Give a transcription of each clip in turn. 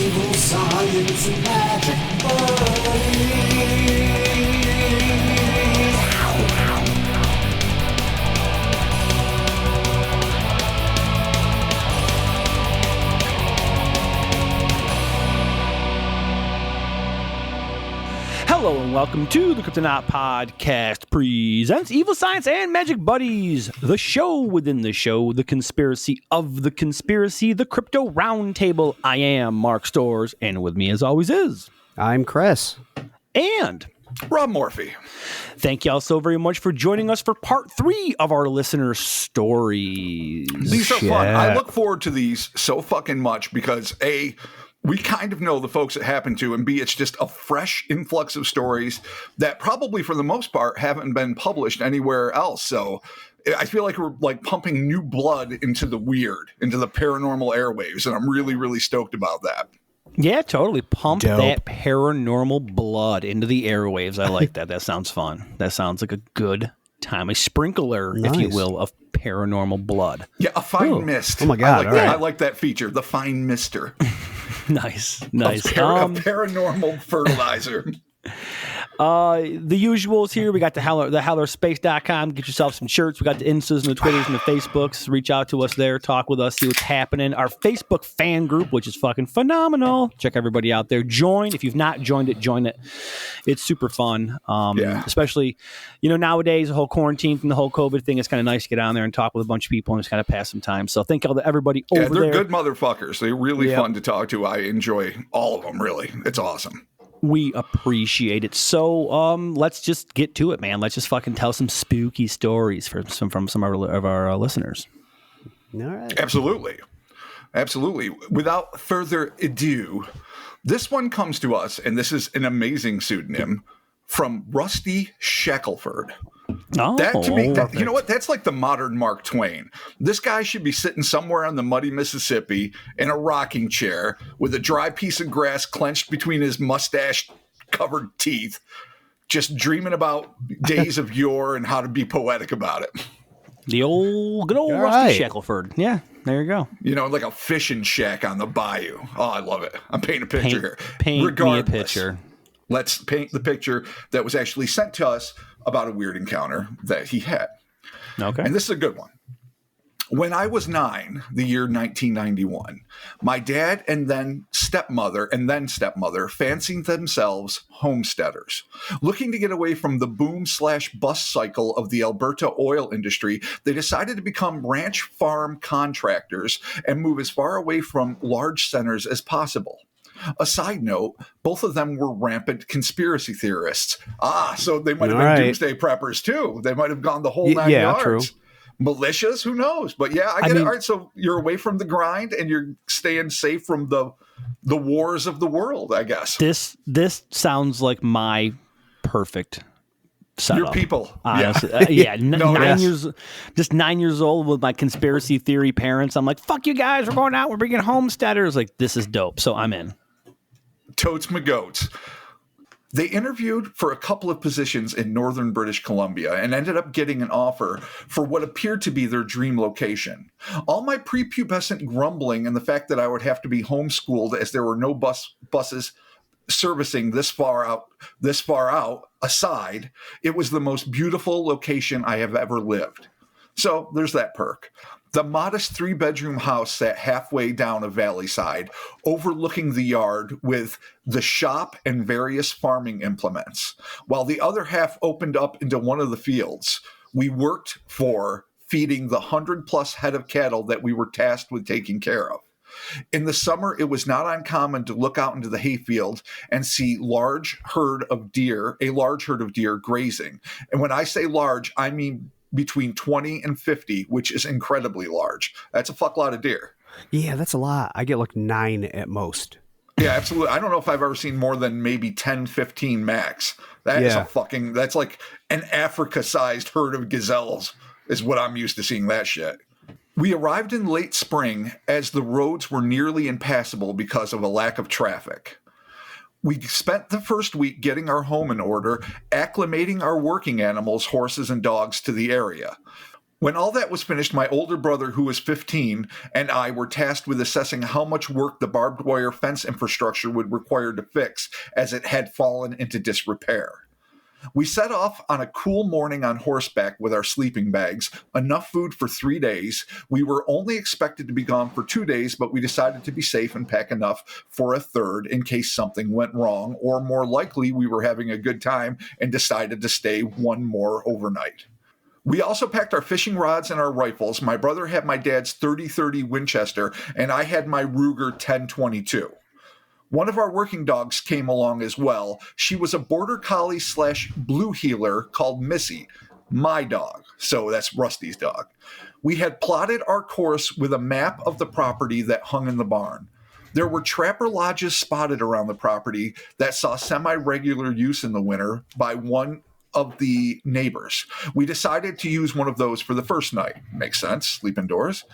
Evil science and magic buddies. Hello and welcome to the Cryptonautpodcast presents Evil Science and Magic Buddies, the show within the show, the conspiracy of the conspiracy, the Crypto Roundtable. I am Mark Storrs, and with me as always is... I'm Chris. And... Rob Morphy. Thank you all so very much for joining us for part 3 of our listener stories. These are fun. I look forward to these so fucking much because A... we kind of know the folks it happened to, and B, it's just a fresh influx of stories that probably for the most part haven't been published anywhere else. So I feel like we're like pumping new blood into the weird, into the paranormal airwaves, and I'm really, really stoked about that. Yeah, totally. Pump that paranormal blood into the airwaves. I like that. That sounds fun. That sounds like a good time. A sprinkler, if you will, of paranormal blood. Yeah, a fine mist. Oh my God. I like that feature, the fine mister. Nice. A paranormal fertilizer. The usuals here. We got the hellerspace.com. Get yourself some shirts. We got the Instas and the Twitters and the Facebooks. Reach out to us there. Talk with us. See what's happening. Our Facebook fan group, which is fucking phenomenal. Check everybody out there. Join. If you've not joined it, join it. It's super fun. Especially, nowadays, the whole quarantine from the whole COVID thing, it's kind of nice to get on there and talk with a bunch of people and just kind of pass some time. So thank you everybody over there. Yeah, they're good motherfuckers. They're really fun to talk to. I enjoy all of them, really. It's awesome. We appreciate it. So let's just get to it, man. Let's just fucking tell some spooky stories from some of our listeners. All right. Absolutely. Without further ado, this one comes to us, and this is an amazing pseudonym, from Rusty Shackelford. Oh, that to me, you know what? That's like the modern Mark Twain. This guy should be sitting somewhere on the muddy Mississippi in a rocking chair with a dry piece of grass clenched between his mustache-covered teeth, just dreaming about days of yore and how to be poetic about it. The good old Rusty Shackelford. Yeah, there you go. Like a fishing shack on the bayou. Oh, I love it. I'm painting a picture here. Paint me a picture. Let's paint the picture that was actually sent to us about a weird encounter that he had. Okay. And this is a good one. When I was 9, the year 1991, my dad and then stepmother fancied themselves homesteaders. Looking to get away from the boom/bust cycle of the Alberta oil industry, they decided to become ranch farm contractors and move as far away from large centers as possible. A side note, both of them were rampant conspiracy theorists. So they might have been doomsday preppers too. They might have gone the whole 9 yards. True. Militias, who knows? But yeah, I get it. All right, so you're away from the grind and you're staying safe from the wars of the world, I guess. This sounds like my perfect setup. Your people. Honestly. Yeah. 9 years old with my conspiracy theory parents. I'm like, fuck you guys, we're going out, we're bringing homesteaders. Like, this is dope. So I'm in. Totes my goats. They interviewed for a couple of positions in northern British Columbia and ended up getting an offer for what appeared to be their dream location. All my prepubescent grumbling and the fact that I would have to be homeschooled as there were no buses servicing this far out aside, it was the most beautiful location I have ever lived. So there's that perk. The modest 3-bedroom house sat halfway down a valley side, overlooking the yard with the shop and various farming implements, while the other half opened up into one of the fields we worked for, feeding the 100+ head of cattle that we were tasked with taking care of. In the summer, it was not uncommon to look out into the hayfield and see a large herd of deer grazing. And when I say large, I mean between 20 and 50, which is incredibly large. That's a fuck lot of deer. Yeah, that's a lot. I get like 9 at most. Yeah, absolutely. I don't know if I've ever seen more than maybe 10, 15 max. That's like an Africa-sized herd of gazelles is what I'm used to seeing that shit. We arrived in late spring as the roads were nearly impassable because of a lack of traffic. We spent the first week getting our home in order, acclimating our working animals, horses and dogs, to the area. When all that was finished, my older brother, who was 15, and I were tasked with assessing how much work the barbed wire fence infrastructure would require to fix, as it had fallen into disrepair. We set off on a cool morning on horseback with our sleeping bags, enough food for 3 days. We were only expected to be gone for 2 days, but we decided to be safe and pack enough for a third in case something went wrong, or more likely, we were having a good time and decided to stay one more overnight. We also packed our fishing rods and our rifles. My brother had my dad's 30-30 Winchester, and I had my Ruger 10-22. One of our working dogs came along as well. She was a border collie / blue heeler called Missy, my dog. So that's Rusty's dog. We had plotted our course with a map of the property that hung in the barn. There were trapper lodges spotted around the property that saw semi-regular use in the winter by one of the neighbors. We decided to use one of those for the first night. Makes sense, sleep indoors.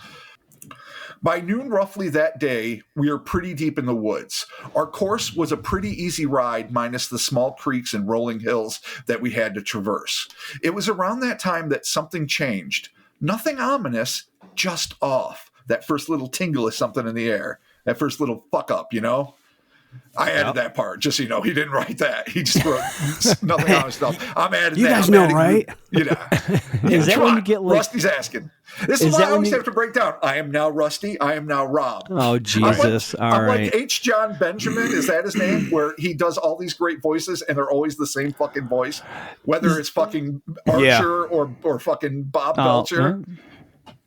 By noon roughly that day, we were pretty deep in the woods. Our course was a pretty easy ride, minus the small creeks and rolling hills that we had to traverse. It was around that time that something changed. Nothing ominous, just off. That first little tingle of something in the air. That first little fuck up, you know? I added that part, just so you know. He didn't write that. He just wrote nothing on his stuff. I'm adding You that. guys I'm know, adding, right? You know. Is that when you get like? Rusty's asking. This is why I always have to break down. I am now Rusty. I am now Rob. Oh Jesus! I'm like H. John Benjamin. Is that his name? Where he does all these great voices, and they're always the same fucking voice, whether it's fucking Archer or fucking Bob Belcher.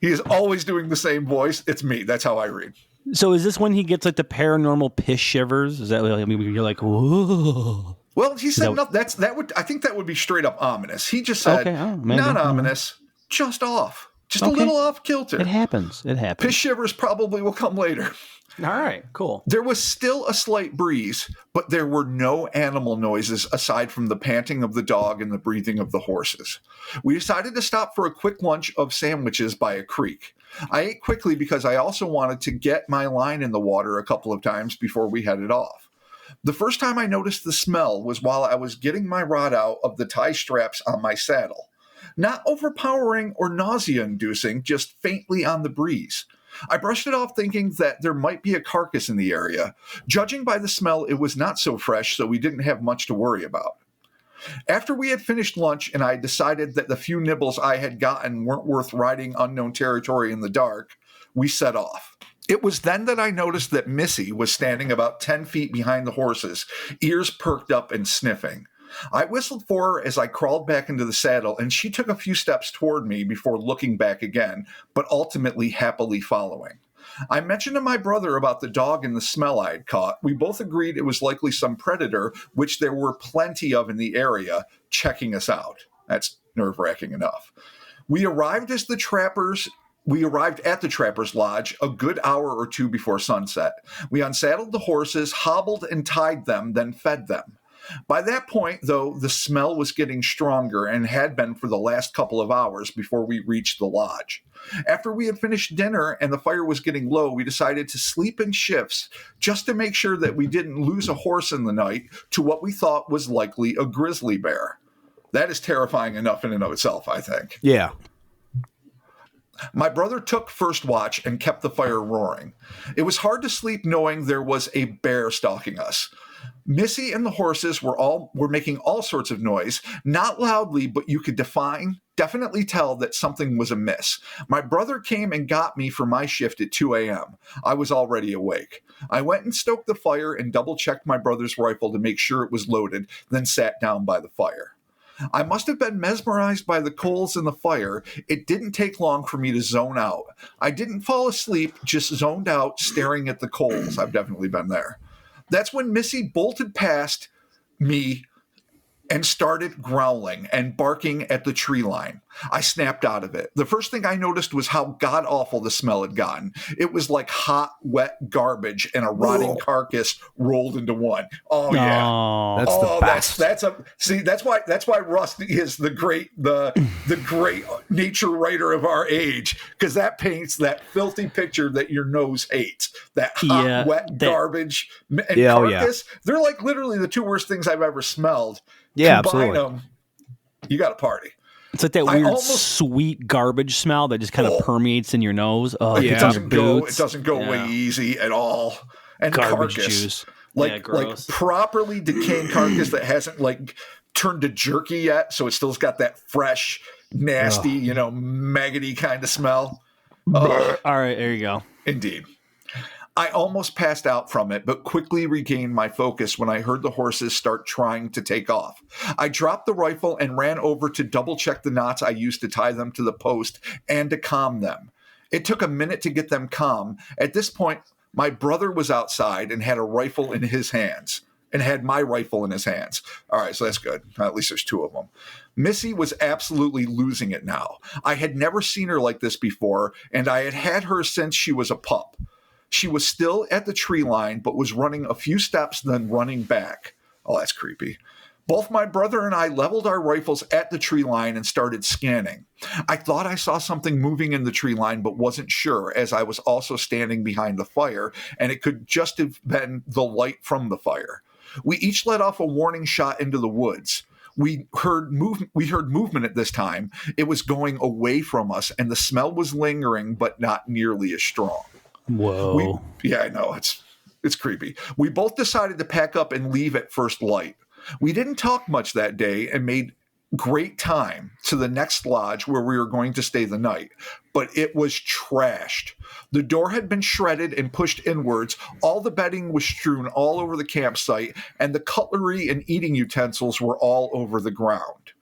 He is always doing the same voice. It's me. That's how I read. So is this when he gets like the paranormal piss shivers? Is that like, I mean, you're like, whoa? Well, he said nothing. I think that would be straight up ominous. He just said not ominous, just off, just a little off kilter. It happens. Piss shivers probably will come later. All right, cool. There was still a slight breeze, but there were no animal noises aside from the panting of the dog and the breathing of the horses. We decided to stop for a quick lunch of sandwiches by a creek. I ate quickly because I also wanted to get my line in the water a couple of times before we headed off. The first time I noticed the smell was while I was getting my rod out of the tie straps on my saddle. Not overpowering or nausea-inducing, just faintly on the breeze. I brushed it off thinking that there might be a carcass in the area. Judging by the smell, it was not so fresh, so we didn't have much to worry about. After we had finished lunch and I decided that the few nibbles I had gotten weren't worth riding unknown territory in the dark, we set off. It was then that I noticed that Missy was standing about 10 feet behind the horses, ears perked up and sniffing. I whistled for her as I crawled back into the saddle, and she took a few steps toward me before looking back again, but ultimately happily following. I mentioned to my brother about the dog and the smell I had caught. We both agreed it was likely some predator, which there were plenty of in the area, checking us out. That's nerve-wracking enough. We arrived at the Trapper's Lodge a good hour or two before sunset. We unsaddled the horses, hobbled and tied them, then fed them. By that point, though, the smell was getting stronger and had been for the last couple of hours before we reached the lodge. After we had finished dinner and the fire was getting low, we decided to sleep in shifts just to make sure that we didn't lose a horse in the night to what we thought was likely a grizzly bear. That is terrifying enough in and of itself, I think. Yeah. My brother took first watch and kept the fire roaring. It was hard to sleep knowing there was a bear stalking us. Missy and the horses were making all sorts of noise, not loudly, but you could definitely tell that something was amiss. My brother came and got me for my shift at 2 a.m. I was already awake. I went and stoked the fire and double-checked my brother's rifle to make sure it was loaded, then sat down by the fire. I must have been mesmerized by the coals and the fire. It didn't take long for me to zone out. I didn't fall asleep, just zoned out, staring at the coals. I've definitely been there. That's when Missy bolted past me and started growling and barking at the tree line. I snapped out of it. The first thing I noticed was how god-awful the smell had gotten. It was like hot, wet garbage and a rotting carcass rolled into one. Oh, yeah. That's the best. That's why Rusty is the great nature writer of our age, because that paints that filthy picture that your nose hates. That hot, wet garbage and carcass. They're like literally the two worst things I've ever smelled. Yeah, Combine absolutely. them, you got a party. It's like that weird sweet garbage smell that just kind of permeates in your nose. Oh, it yeah. doesn't go away easy at all. And garbage the carcass, juice. like properly decaying carcass that hasn't like turned to jerky yet, so it still's got that fresh, nasty, maggoty kind of smell. All right, there you go. Indeed. I almost passed out from it, but quickly regained my focus when I heard the horses start trying to take off. I dropped the rifle and ran over to double-check the knots I used to tie them to the post and to calm them. It took a minute to get them calm. At this point, my brother was outside and had a rifle in his hands. And had my rifle in his hands. All right, so that's good. At least there's two of them. Missy was absolutely losing it now. I had never seen her like this before, and I had had her since she was a pup. She was still at the tree line, but was running a few steps, then running back. Oh, that's creepy. Both my brother and I leveled our rifles at the tree line and started scanning. I thought I saw something moving in the tree line, but wasn't sure, as I was also standing behind the fire, and it could just have been the light from the fire. We each let off a warning shot into the woods. We heard movement at this time. It was going away from us, and the smell was lingering, but not nearly as strong. Whoa. Yeah, I know. It's creepy. We both decided to pack up and leave at first light. We didn't talk much that day and made great time to the next lodge where we were going to stay the night, but it was trashed. The door had been shredded and pushed inwards. All the bedding was strewn all over the campsite, and the cutlery and eating utensils were all over the ground.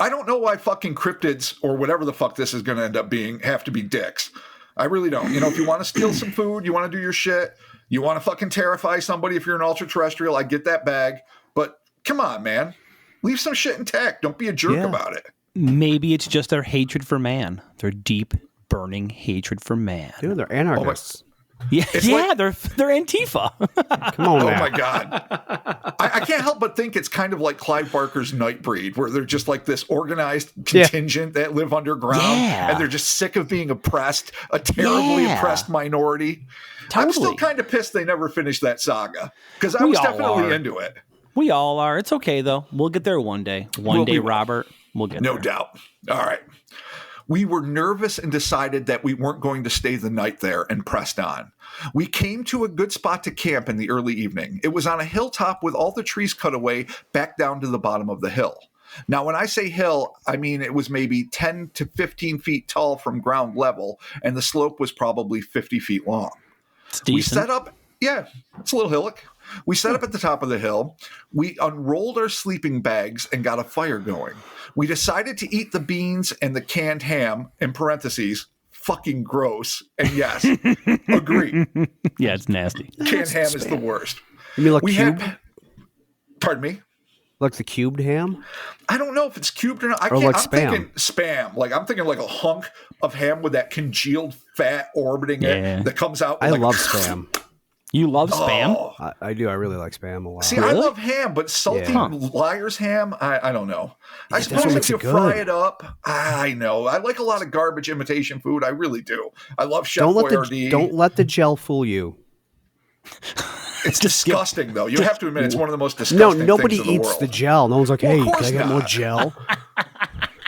I don't know why fucking cryptids, or whatever the fuck this is going to end up being, have to be dicks. I really don't. If you want to steal some food, you want to do your shit, you want to fucking terrify somebody if you're an ultra-terrestrial, I get that bag. But come on, man. Leave some shit intact. Don't be a jerk about it. Maybe it's just their hatred for man. Their deep, burning hatred for man. Dude, they're anarchists. Yeah, they're Antifa. Come on, man. Oh, my God. I can't help but think it's kind of like Clive Barker's Nightbreed, where they're just like this organized contingent that live underground, and they're just sick of being oppressed, a terribly oppressed minority. Totally. I'm still kind of pissed they never finished that saga, because I was definitely into it. We all are. It's okay, though. We'll get there one day. One day, Robert. We'll get there. No doubt. All right. We were nervous and decided that we weren't going to stay the night there and pressed on. We came to a good spot to camp in the early evening. It was on a hilltop with all the trees cut away back down to the bottom of the hill. Now, when I say hill, I mean it was maybe 10 to 15 feet tall from ground level, and the slope was probably 50 feet long. It's decent. We set up, it's a little hillock. We set up at the top of the hill. We unrolled our sleeping bags and got a fire going. We decided to eat the beans and the canned ham, in parentheses, fucking gross. And yes, agree. Yeah, it's nasty. Canned ham is the worst. You mean like cube? Pardon me? Like the cubed ham? I don't know if it's cubed or not. Or like I'm Spam. thinking Spam. Like I'm thinking like a hunk of ham with that congealed fat orbiting it that comes out. I love Spam. You love Spam? Oh. I do. I really like Spam a lot. See, I love ham, but salty Liar's ham, I don't know. I suppose if you fry it up, I know. I like a lot of garbage imitation food. I really do. I love Chef Boyardee. Don't let the gel fool you. It's disgusting, though. You have to admit, it's one of the most disgusting things in the world. No, nobody eats the gel. No one's like, hey, can I get more gel?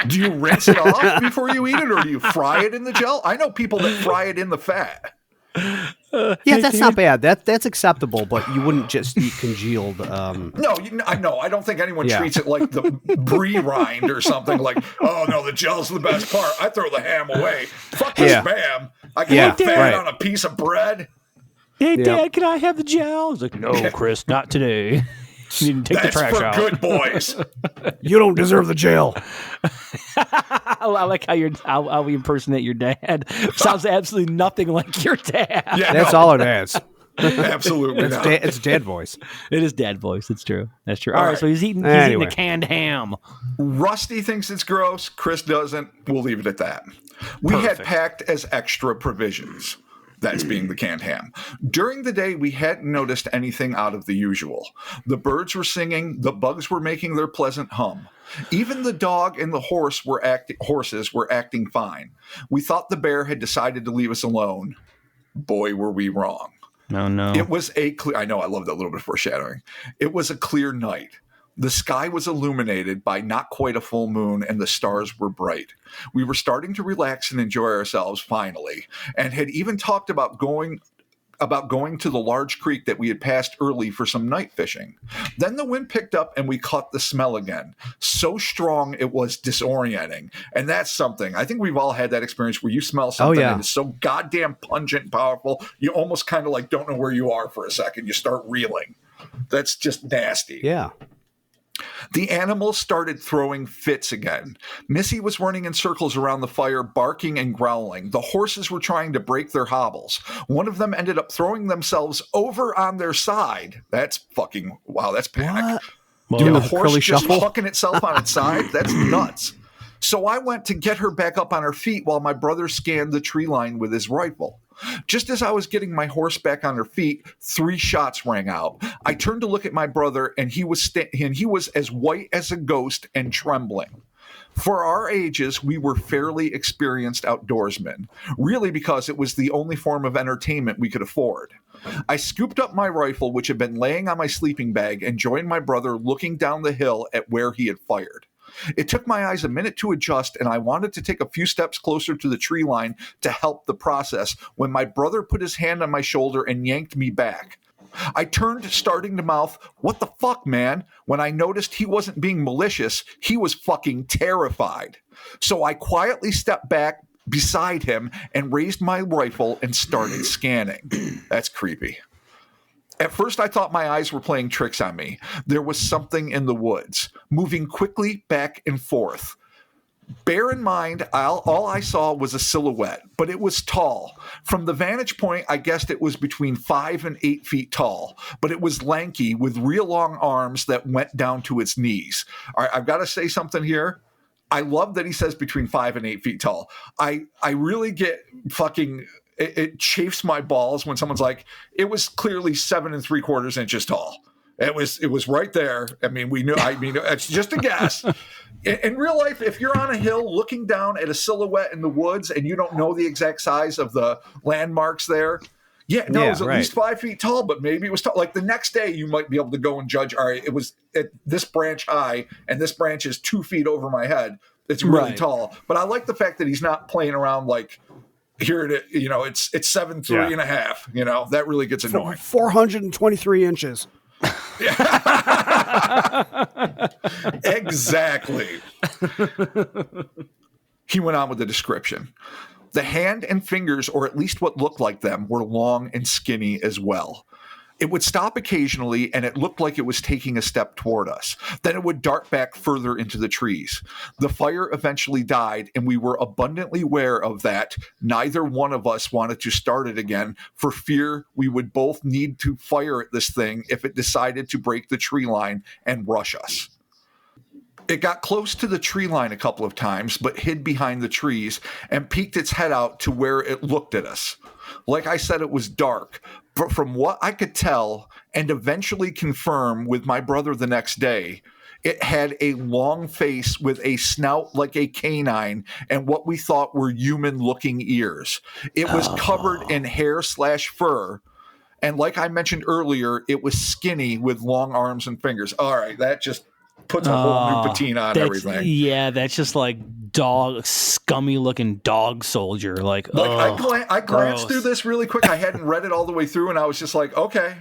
Do you rinse it off before you eat it, or do you fry it in the gel? I know people that fry it in the fat. Yeah, that's not bad. That's acceptable, but you wouldn't just eat congealed. No, I know. I don't think anyone treats it like the brie rind or something. Like, oh no, the gel's the best part. I throw the ham away. Fuck this Spam. I can put fat on a piece of bread. Hey, Dad, can I have the gel? He's like, no, Chris, not today. You need to take the trash out. That's for good boys. You don't deserve the gel. I like how we impersonate your dad. Sounds absolutely nothing like your dad. Yeah, that's all it is. Absolutely it's dad voice. It is dad voice. It's true. That's true. All right, so he's eating the canned ham. Rusty thinks it's gross. Chris doesn't. We'll leave it at that. We had packed as extra provisions. That's being the canned ham. During the day, we hadn't noticed anything out of the usual. The birds were singing. The bugs were making their pleasant hum. Even the dog and the horses were acting fine. We thought the bear had decided to leave us alone. Boy, were we wrong. No. It was a clear... I know, I love that little bit of foreshadowing. It was a clear night. The sky was illuminated by not quite a full moon, and the stars were bright. We were starting to relax and enjoy ourselves finally, and had even talked about going to the large creek that we had passed early for some night fishing. Then the wind picked up and we caught the smell again. So strong it was disorienting. And that's something. I think we've all had that experience where you smell something and it's so goddamn pungent and powerful, you almost kind of like don't know where you are for a second. You start reeling. That's just nasty. Yeah. The animals started throwing fits again. Missy was running in circles around the fire, barking and growling. The horses were trying to break their hobbles. One of them ended up throwing themselves over on their side. That's fucking, wow, that's panic. Doing A a horse curly just shuffle? hucking itself on its side? That's nuts. So I went to get her back up on her feet while my brother scanned the tree line with his rifle. Just as I was getting my horse back on her feet, 3 shots rang out. I turned to look at my brother, and he was as white as a ghost and trembling. For our ages, we were fairly experienced outdoorsmen, really because it was the only form of entertainment we could afford. I scooped up my rifle, which had been laying on my sleeping bag, and joined my brother looking down the hill at where he had fired. It took my eyes a minute to adjust, and I wanted to take a few steps closer to the tree line to help the process when my brother put his hand on my shoulder and yanked me back. I turned, starting to mouth, "What the fuck, man?" when I noticed he wasn't being malicious. He was fucking terrified. So I quietly stepped back beside him and raised my rifle and started scanning. That's creepy. At first, I thought my eyes were playing tricks on me. There was something in the woods, moving quickly back and forth. Bear in mind, all I saw was a silhouette, but it was tall. From the vantage point, I guessed it was between 5 and 8 feet tall, but it was lanky with real long arms that went down to its knees. All right, I've got to say something here. I love that he says between 5 and 8 feet tall. I really get fucking... It chafes my balls when someone's like, it was clearly 7 3/4 inches tall. It was right there. I mean, we knew. I mean, it's just a guess. In real life, if you're on a hill looking down at a silhouette in the woods and you don't know the exact size of the landmarks there, it was at least 5 feet tall, but maybe it was tall. Like the next day, you might be able to go and judge. All right, it was at this branch high, and this branch is 2 feet over my head. It's really tall. But I like the fact that he's not playing around like. Here it is, it's 7 3.5. That really gets annoying. 423 inches. Exactly. He went on with the description. The hand and fingers, or at least what looked like them, were long and skinny as well. It would stop occasionally, and it looked like it was taking a step toward us. Then it would dart back further into the trees. The fire eventually died, and we were abundantly aware of that. Neither one of us wanted to start it again for fear we would both need to fire at this thing if it decided to break the tree line and rush us. It got close to the tree line a couple of times, but hid behind the trees and peeked its head out to where it looked at us. Like I said, it was dark, but from what I could tell and eventually confirm with my brother the next day, it had a long face with a snout like a canine and what we thought were human-looking ears. It was covered in hair/fur, and like I mentioned earlier, it was skinny with long arms and fingers. All right, that just puts a whole new patina on everything. Yeah, that's just like scummy looking dog soldier. Like I glanced through this really quick. I hadn't read it all the way through, and I was just like, okay.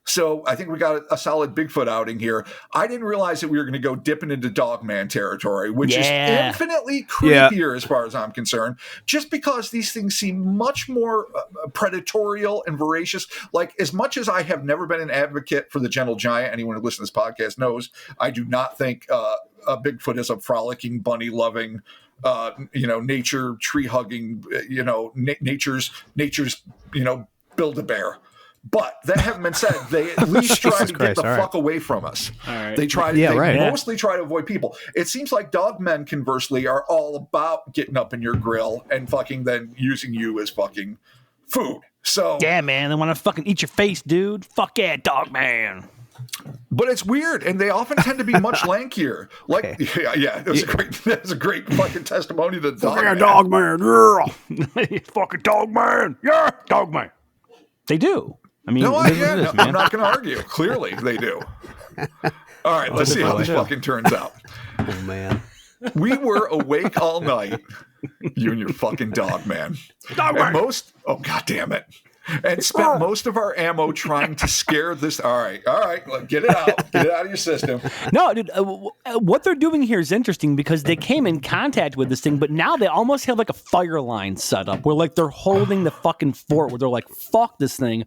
So I think we got a solid Bigfoot outing here. I didn't realize that we were going to go dipping into Dogman territory, which is infinitely creepier as far as I'm concerned, just because these things seem much more predatorial and voracious. Like, as much as I have never been an advocate for the gentle giant, anyone who listens to this podcast knows, I do not think a Bigfoot is a frolicking, bunny-loving, nature, tree-hugging, nature's, Build-A-Bear. But that having been said, they at least try to get the fuck away from us. They mostly try to avoid people. It seems like dogmen, conversely, are all about getting up in your grill and fucking then using you as fucking food. So yeah, man, they want to fucking eat your face, dude. Fuck yeah, dogman. But it's weird, and they often tend to be much lankier. Like, that was a great fucking testimony to the dogman. Fucking dogman. Yeah, dogman. They do. I mean, I'm not going to argue. Clearly, they do. All right, let's see how this fucking turns out. Oh, man. We were awake all night. You and your fucking dog, man. Oh, God damn it. And spent most of our ammo trying to scare this. All right, get it out. Get it out of your system. No, dude, what they're doing here is interesting because they came in contact with this thing, but now they almost have like a fire line set up where like they're holding the fucking fort where they're like, fuck this thing.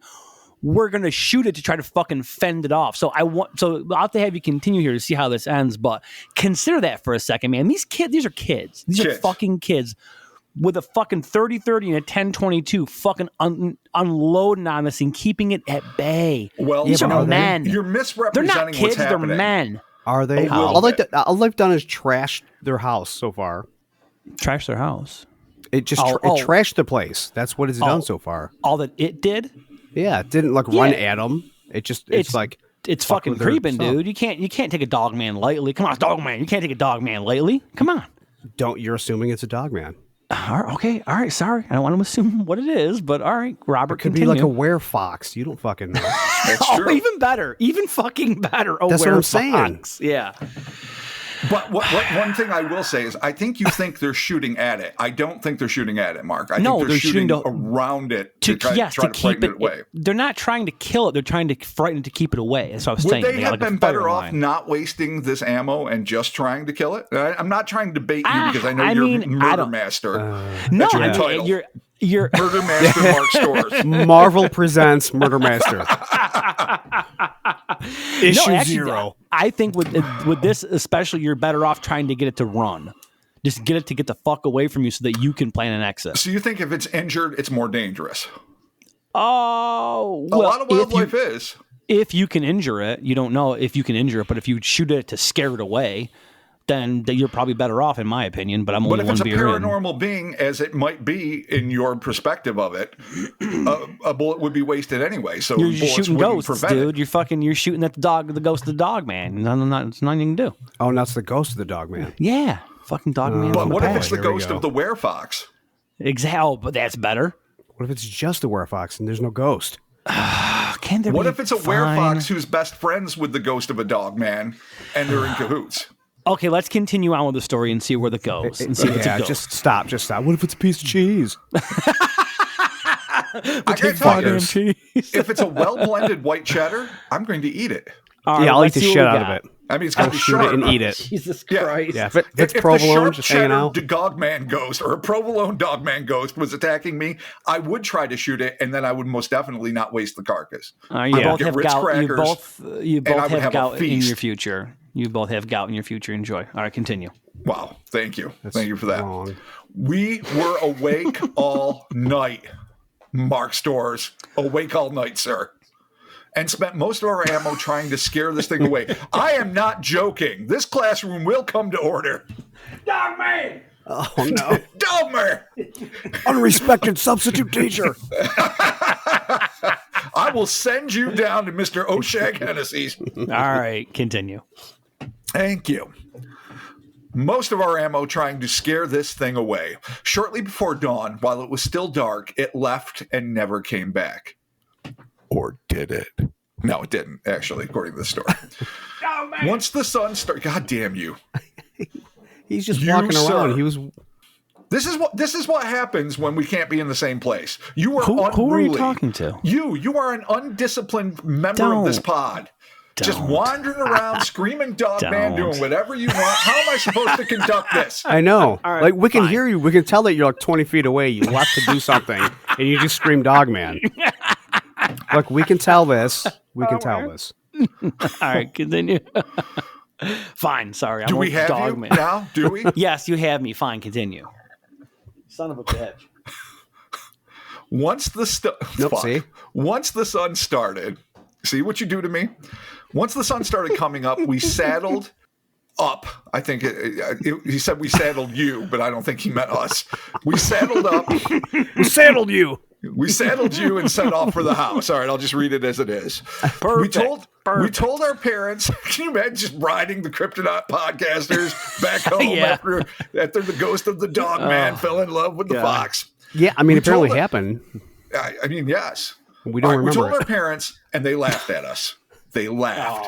We're going to shoot it to try to fucking fend it off. So I'll have to have you continue here to see how this ends, but consider that for a second, man. These are kids. These are fucking kids with a fucking 30-30 and a 10-22 fucking unloading on this and keeping it at bay. Well, these are men. You're misrepresenting they're not kids, what's happening. they're men. Are they? All they've done is trash their house so far. Trash their house? It just trashed the place. That's what it's done so far. All that it did? Yeah, it didn't run at them. It's like it's fucking creeping, dude. You can't take a dog man lightly. Come on, dog man. You can't take a dog man lightly. Come on. You're assuming it's a dog man. Okay, all right, sorry. I don't want to assume what it is, but all right, Robert, it could continue. be like a werefox. You don't fucking know. That's true. Even better. Even fucking better. That's what I'm saying. Yeah. But one thing I will say is I think you think they're shooting at it. I don't think they're shooting at it, Mark. I think they're shooting around it to try to frighten it away. They're not trying to kill it. They're trying to frighten it to keep it away. That's what I was saying. Would they have been better off not wasting this ammo and just trying to kill it? I'm not trying to bait you because I know you're Murder Master. No, That's your title. You're Murder Master Mark Stores. Marvel presents Murder Master. Issue 0. I think with this especially, you're better off trying to get it to run. Just get it to get the fuck away from you so that you can plan an exit. So you think if it's injured, it's more dangerous? Oh, well, a lot of wildlife is. If you can injure it, you don't know if you can injure it, but if you shoot it to scare it away, then you're probably better off, in my opinion. But I'm only one beer in. But if it's a paranormal being, as it might be in your perspective of it, a bullet would be wasted anyway. So you're shooting ghosts, dude. It. You're shooting at the ghost of the dog man. It's nothing you can do. Oh, and that's the ghost of the dog man. Yeah, fucking dog man. But what if it's the ghost of the werefox? Exactly. Oh, but that's better. What if it's just a werefox and there's no ghost? What if it's a werefox who's best friends with the ghost of a dog man and they're in cahoots? Okay, let's continue on with the story and see where it goes. And see if it's a ghost. Just stop. What if it's a piece of cheese? I can't tell you, if it's a well-blended white cheddar, I'm going to eat it. Right, I'll eat the shit out of it. I mean, it's going to be shoot sharp. it and eat it. Jesus Christ. Yeah, if it's provolone just hanging out. If the dogman ghost or a provolone dogman ghost was attacking me, I would try to shoot it, and then I would most definitely not waste the carcus. You both have gout. You both have gout in your future. You both have gout in your future. Enjoy. All right, continue. Wow. Thank you. Thank you for that. Wrong. We were awake all night. Mark Stores. Awake all night, sir. And spent most of our ammo trying to scare this thing away. I am not joking. This classroom will come to order. Dog man! Oh, no. Dog man! Unrespected substitute teacher. I will send you down to Mr. Oshag Hennessy's. All right, continue. Thank you. Most of our ammo trying to scare this thing away. Shortly before dawn, while it was still dark, it left and never came back. Or did it? No, it didn't, actually, according to the story. Once the sun started... God damn you. He's just walking around. He was... This is what happens when we can't be in the same place. You are unruly. Who are you talking to? You are an undisciplined member of this pod. Just wandering around, screaming dog man, doing whatever you want. How am I supposed to conduct this? I know. Right, like, we can hear you. We can tell that you're like 20 feet away. You left to do something, and you just scream dog man. Look, we can tell this. We can tell this. All right, continue. Fine, sorry. Do we have dog you man. now? Do we? Yes, you have me. Fine, continue. Son of a bitch. Once the sun started, see what you do to me? Once the sun started coming up, we saddled up. I think he said we saddled you, but I don't think he meant us. We saddled up. We saddled you. We saddled you and set off for the house. All right, I'll just read it as it is. Perfect. We told our parents. Can you imagine just riding the Cryptonaut podcasters back home after the ghost of the dog man fell in love with the fox? Yeah, I mean, apparently happened. I mean, yes. We don't remember. We told our parents, and they laughed at us. They laughed.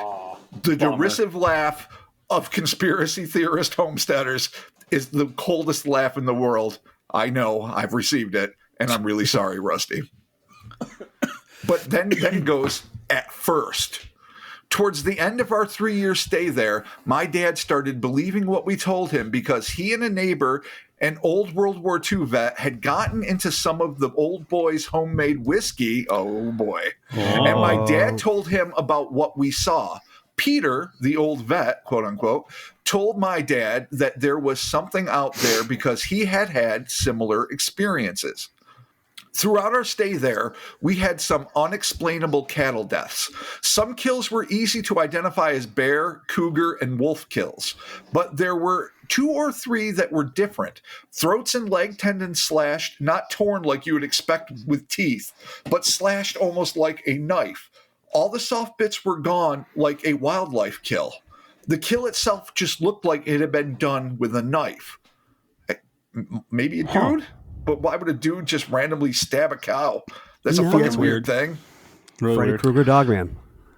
The derisive laugh of conspiracy theorist homesteaders is the coldest laugh in the world. I know, I've received it, and I'm really sorry, Rusty. But then it goes, at first. Towards the end of our 3-year stay there, my dad started believing what we told him because he and a neighbor, an old World War II vet, had gotten into some of the old boys' homemade whiskey. Oh, boy. Oh. And my dad told him about what we saw. Peter, the old vet, quote unquote, told my dad that there was something out there because he had had similar experiences. Throughout our stay there, we had some unexplainable cattle deaths. Some kills were easy to identify as bear, cougar, and wolf kills, but there were 2 or 3 that were different. Throats and leg tendons slashed, not torn like you would expect with teeth, but slashed almost like a knife. All the soft bits were gone like a wildlife kill. The kill itself just looked like it had been done with a knife. Maybe a dude? But why would a dude just randomly stab a cow? That's a fucking weird thing. Really Freddy Krueger Dogman.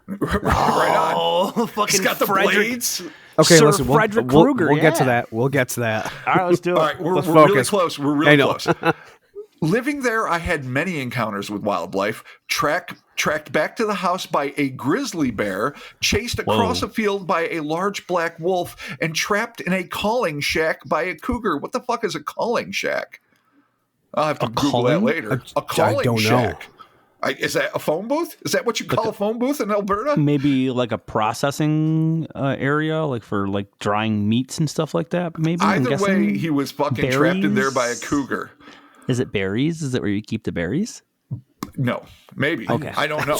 Right on. Oh, fucking He's got the blades. Okay, Sir listen, Frederick Krueger. We'll get to that. We'll get to that. All right, let's do it. All right, we're really focus. close. We're really close. Living there, I had many encounters with wildlife, tracked back to the house by a grizzly bear, chased across a field by a large black wolf, and trapped in a calling shack by a cougar. What the fuck is a calling shack? I'll have to Google that later. A calling shack. Is that a phone booth? Is that what you call a phone booth in Alberta? Maybe like a processing area, like for like drying meats and stuff like that. Maybe. Either way, he was fucking trapped in there by a cougar. Is it berries? Is it where you keep the berries? No, maybe. Okay. I don't know.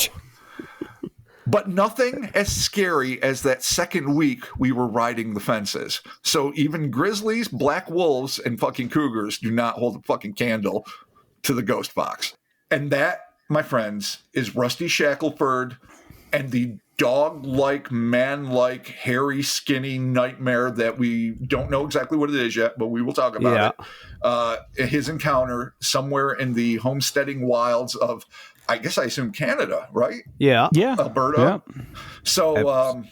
But nothing as scary as that second week we were riding the fences. So even grizzlies, black wolves, and fucking cougars do not hold a fucking candle to the ghost box. And that, my friends, is Rusty Shackelford and the dog-like, man-like, hairy, skinny nightmare that we don't know exactly what it is yet, but we will talk about it. His encounter somewhere in the homesteading wilds of, I guess I assume Canada, right? Yeah. Alberta. Yeah. So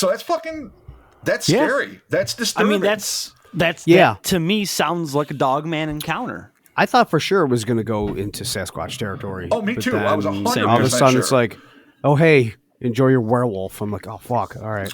that's fucking, that's scary. That's disturbing. I mean, that to me sounds like a dogman encounter. I thought for sure it was going to go into Sasquatch territory. Oh, me too. I was 100% all of a sudden sure. It's like, oh, hey, enjoy your werewolf. I'm like, oh, fuck. All right.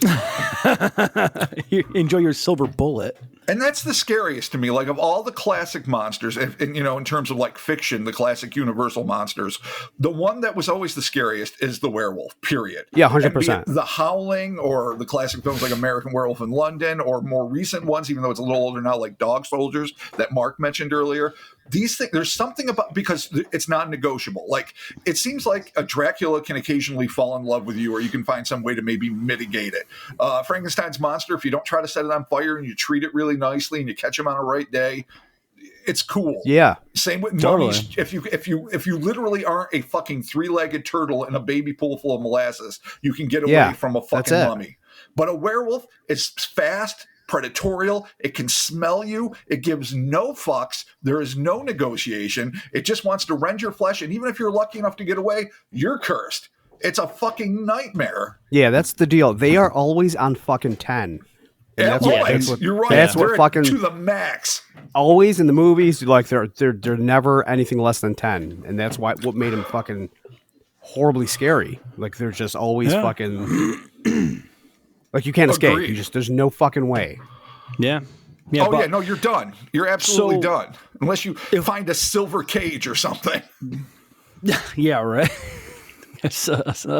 Enjoy your silver bullet. And that's the scariest to me. Like, of all the classic monsters, and, you know, in terms of like fiction, the classic universal monsters, the one that was always the scariest is the werewolf, period. Yeah, 100%. The Howling, or the classic films like American Werewolf in London, or more recent ones, even though it's a little older now, like Dog Soldiers that Mark mentioned earlier. These things, there's something about, because it's not negotiable. Like, it seems like a Dracula can occasionally fall in love with you, or you can find some way to maybe mitigate it. Frankenstein's monster, if you don't try to set it on fire and you treat it really nicely and you catch him on a right day, it's cool. Yeah. Same with mummies. If you literally aren't a fucking 3-legged turtle in a baby pool full of molasses, you can get away from a fucking mummy. But a werewolf is fast, predatorial, it can smell you, it gives no fucks, there is no negotiation, it just wants to rend your flesh, and even if you're lucky enough to get away, you're cursed. It's a fucking nightmare. Yeah, that's the deal. They are always on fucking 10. Yeah, that's what, you're right. That's what fucking to the max. Always in the movies, like they're never anything less than 10, and that's what made them fucking horribly scary. Like they're just always fucking. Like you can't escape. There's no fucking way. Yeah. No, you're done. You're absolutely done. Unless you find a silver cage or something. Yeah, right. A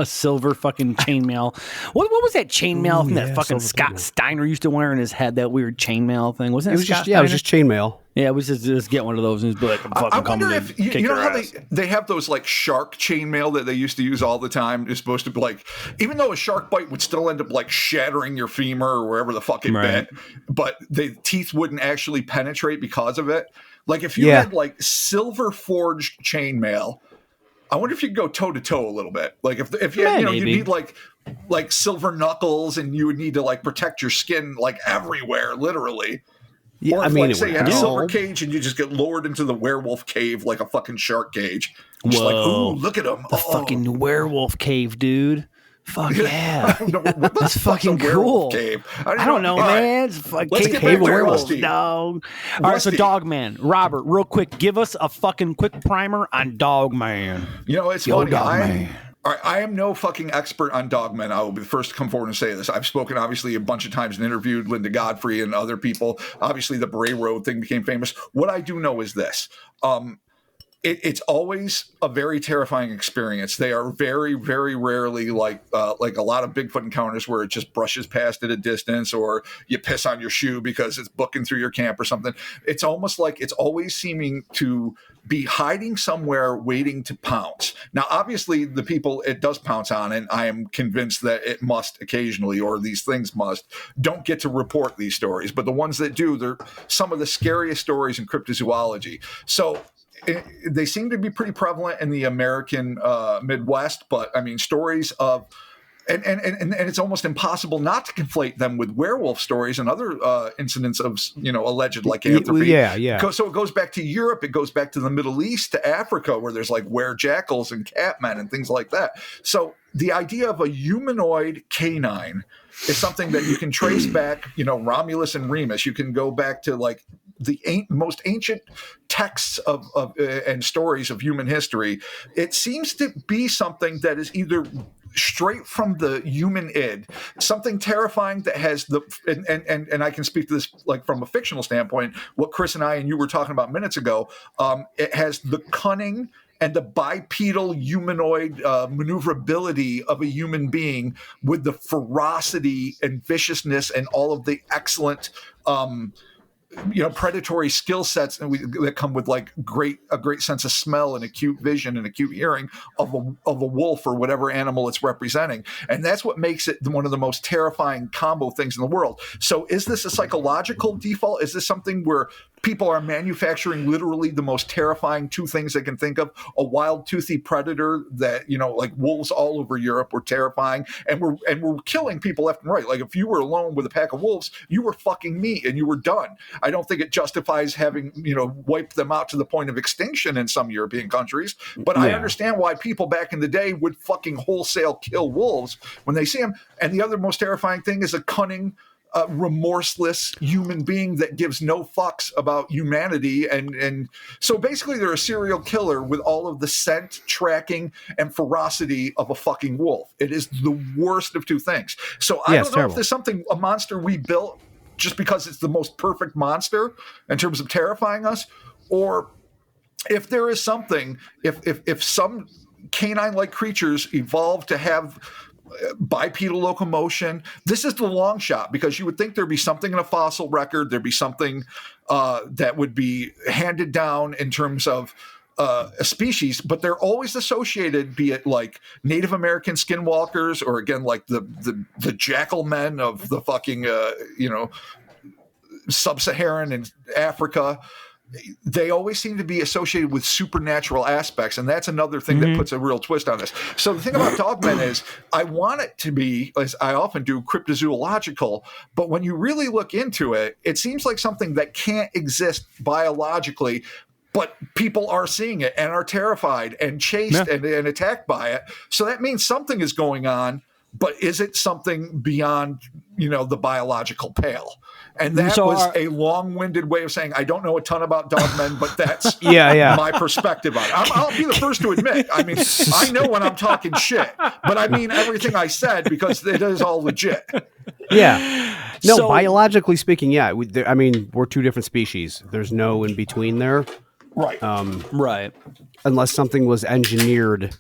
silver fucking chainmail. What was that chainmail thing that fucking Scott Steiner used to wear in his head? That weird chainmail thing. Wasn't it? It was just chainmail. Yeah, it was just get one of those and just be like, I wonder if you know how they have those like shark chainmail that they used to use all the time. It's supposed to be like, even though a shark bite would still end up like shattering your femur or wherever the fuck it bit, but the teeth wouldn't actually penetrate because of it. Like if you had like silver forged chainmail, I wonder if you could go toe to toe a little bit. Like if you had, you need like silver knuckles, and you would need to like protect your skin like everywhere, literally. Yeah, or if, say you had a silver cage and you just get lowered into the werewolf cave like a fucking shark cage. Just like, ooh, look at him. The fucking werewolf cave, dude. Fuck yeah. I don't know, what the That's fuck's a fucking werewolf cool. cave? I don't know, All right. man. It's like Let's cave get back of to werewolves, Rusty. dog. All right, so Rusty. Dogman. Robert, real quick, give us a fucking quick primer on Dogman. You know, it's Yo, funny. Dogman. I am no fucking expert on dogmen. I will be the first to come forward and say this. I've spoken, obviously, a bunch of times and interviewed Linda Godfrey and other people. Obviously, the Bray Road thing became famous. What I do know is this. It's always a very terrifying experience. They are very, very rarely like a lot of Bigfoot encounters where it just brushes past at a distance or you piss on your shoe because it's booking through your camp or something. It's almost like it's always seeming to be hiding somewhere waiting to pounce. Now, obviously, the people it does pounce on, and I am convinced that it must occasionally, or these things must, don't get to report these stories. But the ones that do, they're some of the scariest stories in cryptozoology. So they seem to be pretty prevalent in the American Midwest, but I mean, stories of and it's almost impossible not to conflate them with werewolf stories and other incidents of alleged lycanthropy. Yeah. So it goes back to Europe, it goes back to the Middle East, to Africa, where there's like were-jackals and catmen and things like that. So the idea of a humanoid canine is something that you can trace back, Romulus and Remus. You can go back to like the most ancient texts of and stories of human history. It seems to be something that is either straight from the human id, something terrifying that has and I can speak to this like from a fictional standpoint, what Chris and I and you were talking about minutes ago. It has the cunning and the bipedal humanoid maneuverability of a human being with the ferocity and viciousness and all of the excellent predatory skill sets that come with like a great sense of smell and acute vision and acute hearing of a wolf or whatever animal it's representing. And that's what makes it one of the most terrifying combo things in the world. So is this a psychological default? Is this something where people are manufacturing literally the most terrifying two things they can think of? A wild toothy predator that, like wolves all over Europe were terrifying, and we're killing people left and right. Like if you were alone with a pack of wolves, you were fucking meat and you were done. I don't think it justifies having, wiped them out to the point of extinction in some European countries, but I understand why people back in the day would fucking wholesale kill wolves when they see them. And the other most terrifying thing is a cunning, remorseless human being that gives no fucks about humanity. And so basically they're a serial killer with all of the scent, tracking, and ferocity of a fucking wolf. It is the worst of two things. So I don't know if there's a monster we built just because it's the most perfect monster in terms of terrifying us, or if there is something, if some canine-like creatures evolve to have bipedal locomotion. This is the long shot, because you would think there'd be something in a fossil record, there'd be something that would be handed down in terms of a species, but they're always associated, be it like Native American skinwalkers or again like the jackal men of the fucking sub-Saharan and Africa. They always seem to be associated with supernatural aspects, and that's another thing that puts a real twist on this. So the thing about dogmen is I want it to be, as I often do, cryptozoological, but when you really look into it, it seems like something that can't exist biologically, but people are seeing it and are terrified and chased and attacked by it. So that means something is going on, but is it something beyond, the biological pale? And that was a long-winded way of saying I don't know a ton about dogmen, but that's my perspective on it. I'll be the first to admit. I mean, I know when I'm talking shit, but I mean everything I said because it is all legit. Yeah. No, biologically speaking, we're two different species. There's no in between there. Right. Right. Unless something was engineered.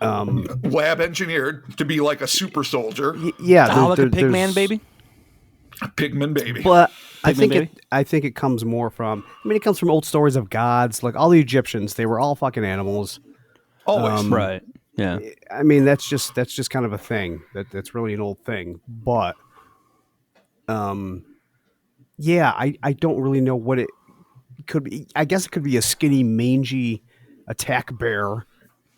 Lab engineered to be like a super soldier. Like a pigman baby? Pigman baby. But I think it comes more from, it comes from old stories of gods. Like all the Egyptians, they were all fucking animals. Always. Right. Yeah. I mean, that's just kind of a thing. That's really an old thing. But I don't really know what it could be. I guess it could be a skinny, mangy attack bear.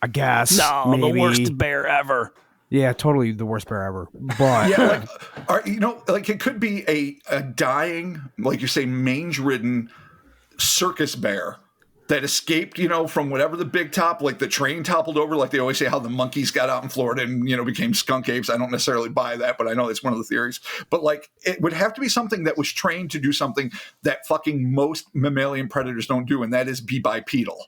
I guess. No, the worst bear ever. Yeah, totally the worst bear ever. But it could be a dying, like you say, mange-ridden circus bear that escaped, from whatever the big top, like the train toppled over, like they always say how the monkeys got out in Florida and, became skunk apes. I don't necessarily buy that, but I know it's one of the theories. But like, it would have to be something that was trained to do something that fucking most mammalian predators don't do, and that is be bipedal.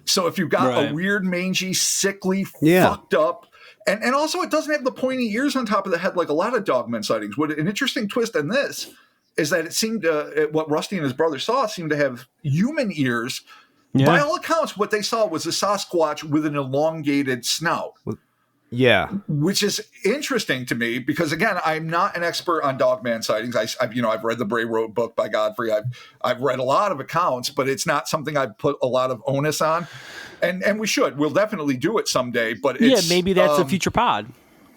So if you've got a weird, mangy, sickly, fucked up, and also it doesn't have the pointy ears on top of the head like a lot of dogmen sightings. An interesting twist in this is that it seemed what Rusty and his brother saw seemed to have human ears. Yeah. By all accounts, what they saw was a Sasquatch with an elongated snout. Yeah. Which is interesting to me because, again, I'm not an expert on dogman sightings. I've read the Bray Road book by Godfrey. I've read a lot of accounts, but it's not something I've put a lot of onus on. And we should. We'll definitely do it someday. But it's, maybe that's a future pod.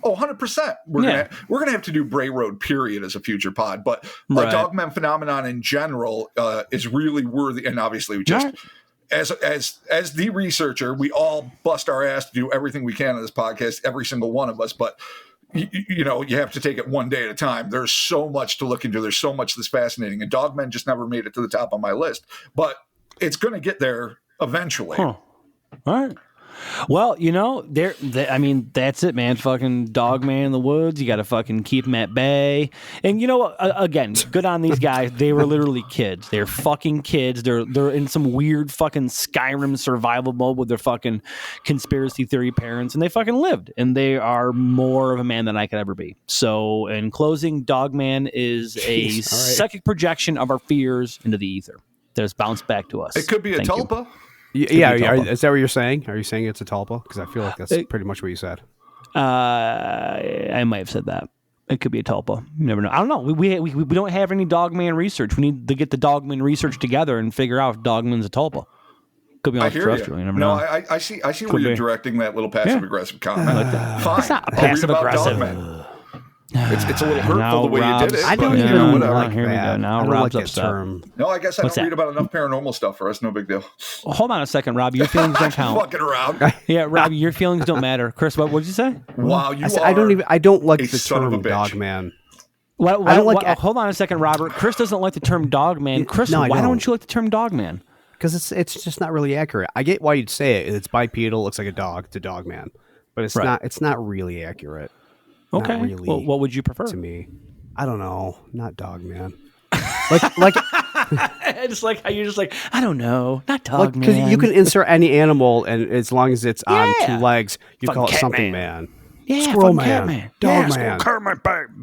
Oh, 100%. We're gonna have to do Bray Road, period, as a future pod. But the dogman phenomenon in general is really worthy. And obviously, we just... As the researcher, we all bust our ass to do everything we can on this podcast, every single one of us. But you have to take it one day at a time. There's so much to look into. There's so much that's fascinating, and dogmen just never made it to the top of my list. But it's going to get there eventually. Huh. All right. Well, that's it, man. Fucking dogman in the woods. You got to fucking keep them at bay. And again, good on these guys. They were literally kids. They're fucking kids. They're in some weird fucking Skyrim survival mode with their fucking conspiracy theory parents, and they fucking lived. And they are more of a man than I could ever be. So, in closing, dogman is a psychic projection of our fears into the ether that has bounced back to us. It could be a tulpa. Yeah, is that what you're saying? Are you saying it's a tulpa? Because I feel like that's pretty much what you said. I might have said that. It could be a tulpa. You never know. I don't know. We don't have any dogman research. We need to get the dogman research together and figure out if dogman's a tulpa. Could be on terrestrial. You never know. I see where you're directing that little passive aggressive comment. I like that. Fine. It's not passive aggressive. It's a little hurtful the way you did it. I don't even like here that. We go. Now Rob's upset. No, I guess I don't read about enough paranormal stuff for us. No big deal. Well, hold on a second, Rob. Your feelings don't count. Fucking around. Yeah, Rob, your feelings don't matter. Chris, what did you say? Wow, I don't like the term dogman. Hold on a second, Robert. Chris doesn't like the term dogman. Chris, why don't you like the term dogman? Because it's just not really accurate. I get why you'd say it. It's bipedal. Looks like a dog. It's a dogman, but it's not. It's not really accurate. Okay. Really, well, what would you prefer? To me, I don't know. Not dogman. like just like how you're just like, I don't know, not dogman. Because you can insert any animal, and as long as it's on two legs, you call it something man. Yeah, squirrel man, man, dog man,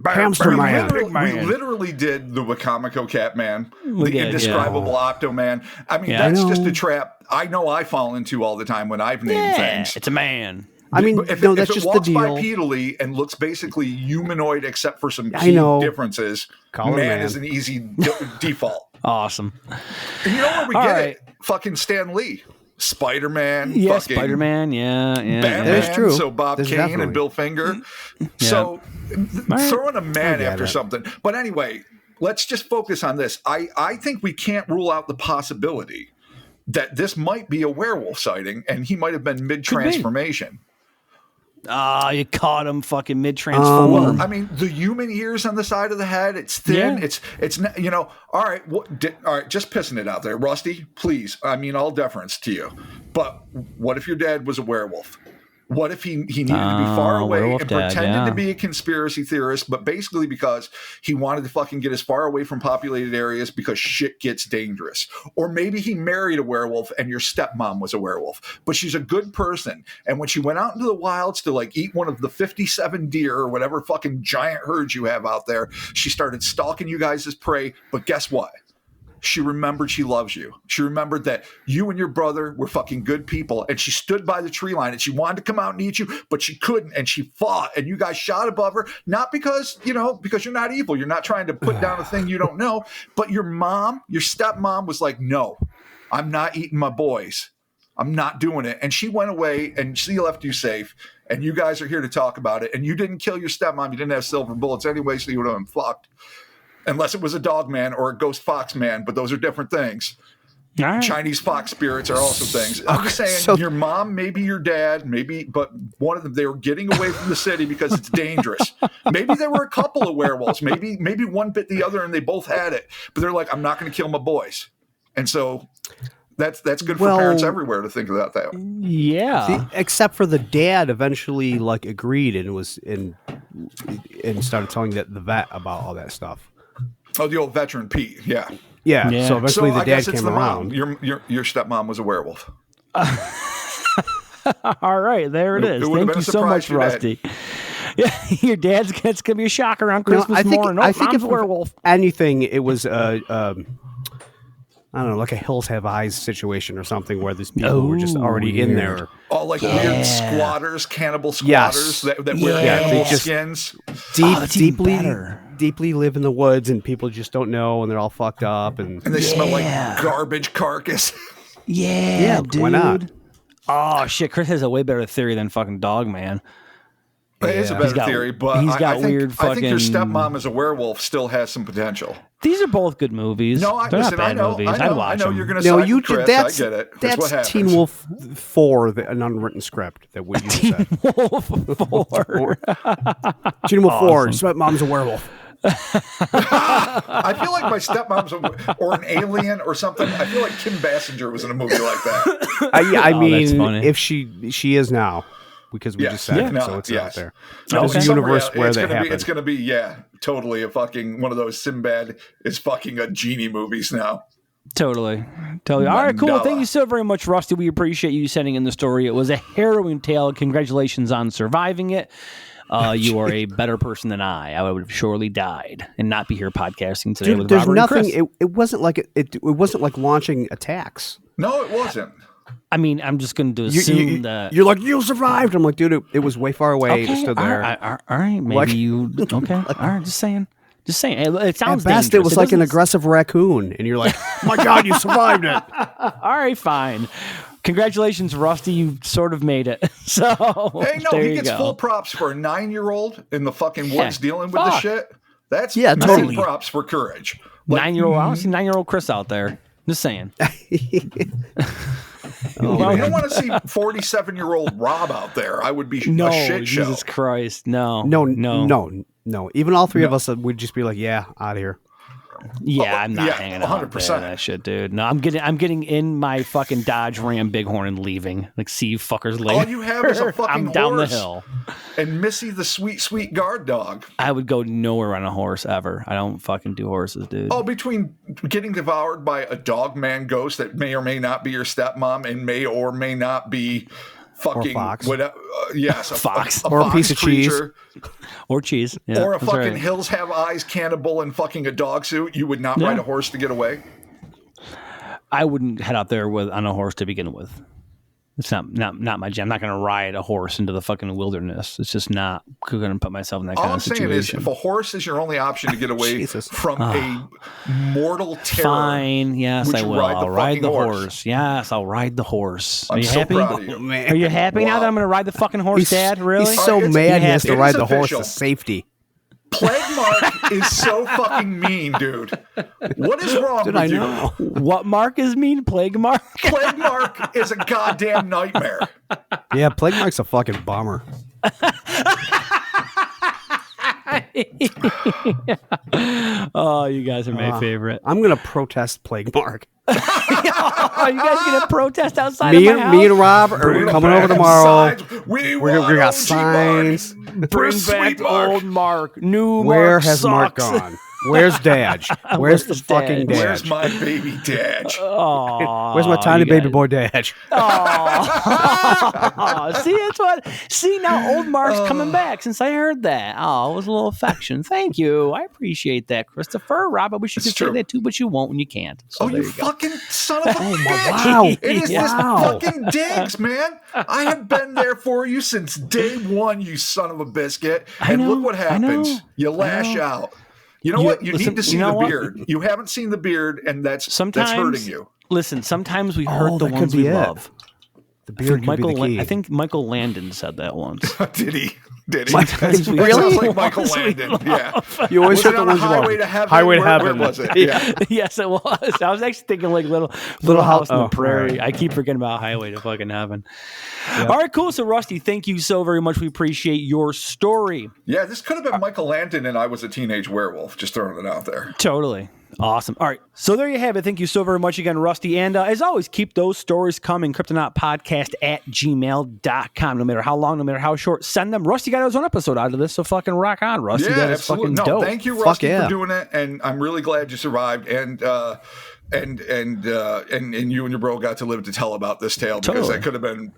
hamster man. We literally did the Wacomico cat man, the indescribable Octoman. I mean, that's just a trap I know I fall into all the time when I've named things. It's a man. I mean, if that's it just walks the deal. bipedally and looks basically humanoid except for some key differences, man is an easy default. Awesome. And you know where we get it? Fucking Stan Lee. Spider-Man. Yeah, Spider-Man. Yeah. Batman. That is true. So Bob Kane and Bill Finger. So throwing a man after something. But anyway, let's just focus on this. I think we can't rule out the possibility that this might be a werewolf sighting and he might have been mid-transformation. You caught him fucking mid-transform. Well, I mean, the human ears on the side of the head, it's thin. Yeah. It's all right, just pissing it out there. Rusty, please. I mean, all deference to you. But what if your dad was a werewolf? What if he needed to be far away and pretended to be a conspiracy theorist, but basically because he wanted to fucking get as far away from populated areas because shit gets dangerous? Or maybe he married a werewolf and your stepmom was a werewolf, but she's a good person. And when she went out into the wilds to like eat one of the 57 deer or whatever fucking giant herds you have out there, she started stalking you guys as prey. But guess what? She remembered she loves you. She remembered that you and your brother were fucking good people, and she stood by the tree line and she wanted to come out and eat you, but she couldn't, and she fought, and you guys shot above her, not because you're not evil. You're not trying to put down a thing you don't know, but your stepmom was like, no, I'm not eating my boys. I'm not doing it. And she went away and she left you safe, and you guys are here to talk about it, and you didn't kill your stepmom. You didn't have silver bullets anyway, so you would have been fucked. Unless it was a dog man or a ghost fox man, but those are different things. Right. Chinese fox spirits are also things. I'm just saying, your mom, maybe your dad, but one of them, they were getting away from the city because it's dangerous. Maybe there were a couple of werewolves. Maybe one bit the other and they both had it. But they're like, I'm not going to kill my boys. And so That's good for Well- parents everywhere to think about that. Yeah. Except for the dad eventually like agreed and was and started telling the vet about all that stuff. Oh, the old veteran Pete. Yeah. Yeah. Yeah. So eventually So the I dad guess it's came the around. mom. Your stepmom was a werewolf. All right, there it is. It would've Thank been a you so surprise much, for your dad. Rusty. Yeah, your dad's. It's gonna be a shocker on No, Christmas morning. I think Mom's if a werewolf. anything, it was I don't know, like a Hills Have Eyes situation or something where these people were just already in there. Oh, like weird squatters, cannibal Yes. squatters that wear Yeah, animal they just- skins. that's even better. Deeply live in the woods, and people just don't know, and they're all fucked up, and And they smell like garbage carcass. Yeah, dude. why not? Oh shit, Chris has a way better theory than fucking Dog Man. It is a better got- theory, but he's got I think, weird I think your fucking- stepmom as a werewolf still has some potential. These are both good movies. No, They're listen, not I bad know, movies. I I'd know, watch I know them. you're going to No, side with Chris. that's I get it. That's what happens. Teen Wolf 4, an unwritten script that we just said. Wolf 4. Teen Wolf 4, stepmom's a werewolf. I feel like my stepmom's or an alien or something. I feel like Kim Basinger was in a movie like that. I that's mean, funny. if she is now, because we just said it, so it's out there. There's a somewhere universe else. where it's that gonna be, happened. It's going to be, totally a fucking one of those Sinbad is fucking a genie movies now. Totally. All right, cool. Mandela. Thank you so very much, Rusty. We appreciate you sending in the story. It was a harrowing tale. Congratulations on surviving it. You are a better person than I. I would have surely died and not be here podcasting today Dude, with there's Robert nothing. and Chris. It wasn't like it wasn't like launching attacks. No, it wasn't. I mean, I'm just going to assume that. You're like, you survived. I'm like, dude, it was way far away. It stood there. All right. Maybe Like- you. Okay. All right. Just saying. It sounds At best, it dangerous. was like an doesn't- aggressive raccoon, and you're like, oh my god, you survived it. All right, fine. Congratulations, Rusty. You sort of made it. So Hey, no, there he you gets go. full props for a 9-year-old in the fucking woods Yeah, dealing with this fuck. shit. That's Yeah, big totally. props for courage. Like, 9-year-old. I don't see 9-year-old Chris out there. Just saying. you don't want to see 47-year-old Rob out there. I would be No, a shit show. Jesus Christ, no. Even all three of us would just be like, yeah, out of here. Yeah, I'm not yeah, hanging out 100%. there, that shit, dude. No, I'm getting in my fucking Dodge Ram Bighorn and leaving. Like, see you fuckers later. All you have is a fucking I'm down the horse. hill. And Missy, the sweet, sweet guard dog. I would go nowhere on a horse ever. I don't fucking do horses, dude. Oh, between getting devoured by a dog man ghost that may or may not be your stepmom and may or may not be fucking fox. whatever. Yes, a Fox. Or a fox piece of cheese. creature, Or cheese. Yeah, or a that's fucking right. Hills Have Eyes cannibal in fucking a dog suit. You would not Yeah. ride a horse to get away. I wouldn't head out there on a horse to begin with. It's not my jam. I'm not going to ride a horse into the fucking wilderness. It's just not going to put myself in that All kind I'm of saying situation. is, if a horse is your only option to get away Jesus. from a mortal terror, Fine. Yes, would I you will. ride the I'll ride fucking the horse? horse. Yes, I'll ride the horse. Are I'm you so happy? proud of you. Are you happy now that I'm going to ride the fucking horse, Dad? Really? He's so It's- mad he yeah, has to it ride is the horse official. to safety. Plague Mark is so fucking mean, dude. What is wrong Dude, with I you? know. What Mark is mean? Plague Mark? Plague Mark is a goddamn nightmare. Yeah, Plague Mark's a fucking bummer. Oh, you guys are my favorite. I'm gonna protest Plague Mark. Oh, you guys going to protest outside Me of my house? and Rob are coming over tomorrow. We got OG signs. Mark. Bring Sweet back Mark. old Mark. New Where Mark has Mark sucks. gone? Where's Dad? Where's the Where's fucking Dad? Dad? Where's my baby Dad? Aw, Where's my tiny you baby guys- boy Dad? Aw. See, it's what. See, now old Mark's coming back since I heard that. Oh, it was a little affection. Thank you. I appreciate that, Christopher. Rob, I wish you It's could say true. that too, but you won't when you can't. So Oh, there you you go. fucking son of a bitch. wow. It is Wow. this fucking digs, man. I have been there for you since day one, you son of a biscuit. And know, look what I know, happens. You I lash know. out. You know what? You listen, need to see you know the what? beard. You haven't seen the beard, and that's Sometimes hurting you. Listen, sometimes we hurt the that could ones be we it. love. The beard could be the key. I think Michael Landon said that once. Did he? Did he? Sometimes we That really sounds like Michael ones we Landon. Yeah. you always Was hurt it the on a ones you love. highway to heaven? Highway to Where heaven. was it? Yeah. Yes, it was. I was actually thinking like Little House on the oh, Prairie. right. I keep forgetting about Highway to fucking Heaven. All right, cool. So, Rusty, thank you so very much. We appreciate your story. Yeah, this could have been Michael Landon and I was a teenage werewolf. Just throwing it out there. Totally. Awesome. All right. So there you have it. Thank you so very much again, Rusty. And as always, keep those stories coming. cryptonautpodcast@gmail.com. No matter how long, no matter how short, send them. Rusty got his own episode out of this, so fucking rock on, Rusty. Yeah, that is absolutely. fucking dope. Thank you, Rusty, for doing it. And I'm really glad you survived. And you and your bro got to live to tell about this tale because that could have been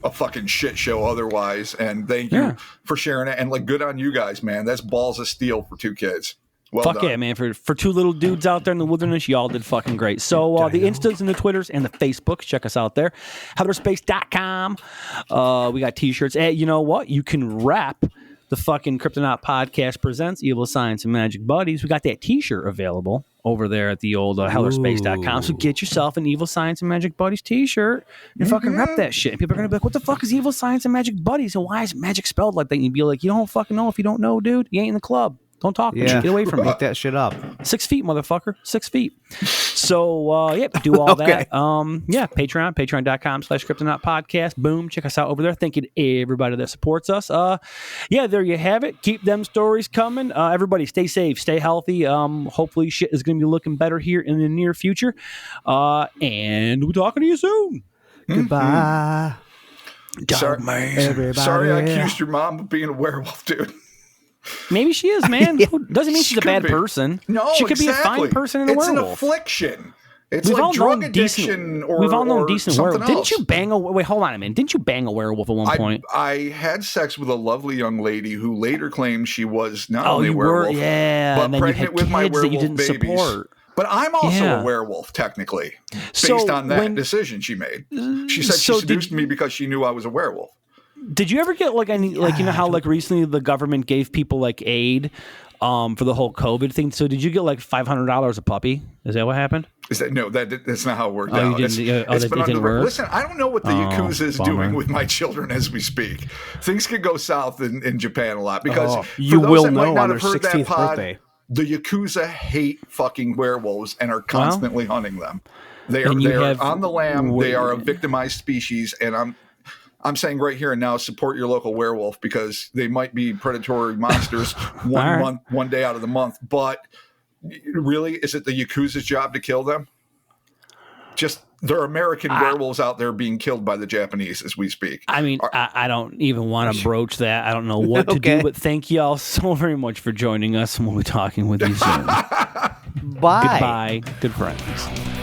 a fucking shit show otherwise. And thank you for sharing it. And like, good on you guys, man. That's balls of steel for two kids. Well Fuck done. yeah, man. For two little dudes out there in the wilderness, y'all did fucking great. So the Instas and the Twitters and the Facebooks, check us out there. HellerSpace.com. We got t-shirts. Hey, you know what? You can rep the fucking Cryptonaut Podcast Presents Evil Science and Magic Buddies. We got that t-shirt available over there at the old HellerSpace.com. So get yourself an Evil Science and Magic Buddies t-shirt and fucking rep that shit. And people are going to be like, what the fuck is Evil Science and Magic Buddies? And why is magic spelled like that? And you'd be like, you don't fucking know if you don't know, dude. You ain't in the club. Don't talk to me. Get away from me. Make that shit up. 6 feet, motherfucker. 6 feet. So, do all that. Patreon.com/Cryptonaut Podcast. Boom. Check us out over there. Thank you to everybody that supports us. There you have it. Keep them stories coming. Everybody stay safe, stay healthy. Hopefully shit is going to be looking better here in the near future. And we'll talking to you soon. Goodbye. Dog man. Everybody. Sorry I accused your mom of being a werewolf, dude. Maybe she is, man. Doesn't mean she's a bad person. No, she could be a fine person and a werewolf. It's an affliction. It's We've like all drug known addiction we've all known decent something werewolf. else. Didn't you bang a wait? Hold on a minute. Didn't you bang a werewolf at one point? I had sex with a lovely young lady who later claimed she was not only a you werewolf, were, yeah, but and then you pregnant had with my kids that you werewolf didn't babies. support. But I'm also Yeah. a werewolf, technically, So based on that when- decision she made. She said So she seduced me because she knew I was a werewolf. Did you ever get like any like you know how like recently the government gave people like aid for the whole COVID thing? So did you get like $500 a puppy? Is that what happened? Is that no? That's not how it worked Oh, you out. didn't- It's it been didn't under. work? Listen, I don't know what the Yakuza is bummer. doing with my children as we speak. Things could go south in Japan a lot because for you those will that might know not on their have heard that 16th pod, birthday. the Yakuza hate fucking werewolves and are constantly hunting them. They are And you they are have- on the lam. They are a victimized species, and I'm saying right here and now, support your local werewolf because they might be predatory monsters one day out of the month. But really, is it the Yakuza's job to kill them? Just there are American werewolves out there being killed by the Japanese as we speak. I mean, I don't even want to broach that. I don't know what to do, but thank you all so very much for joining us, and we'll be talking with you soon. Bye. Goodbye, good friends.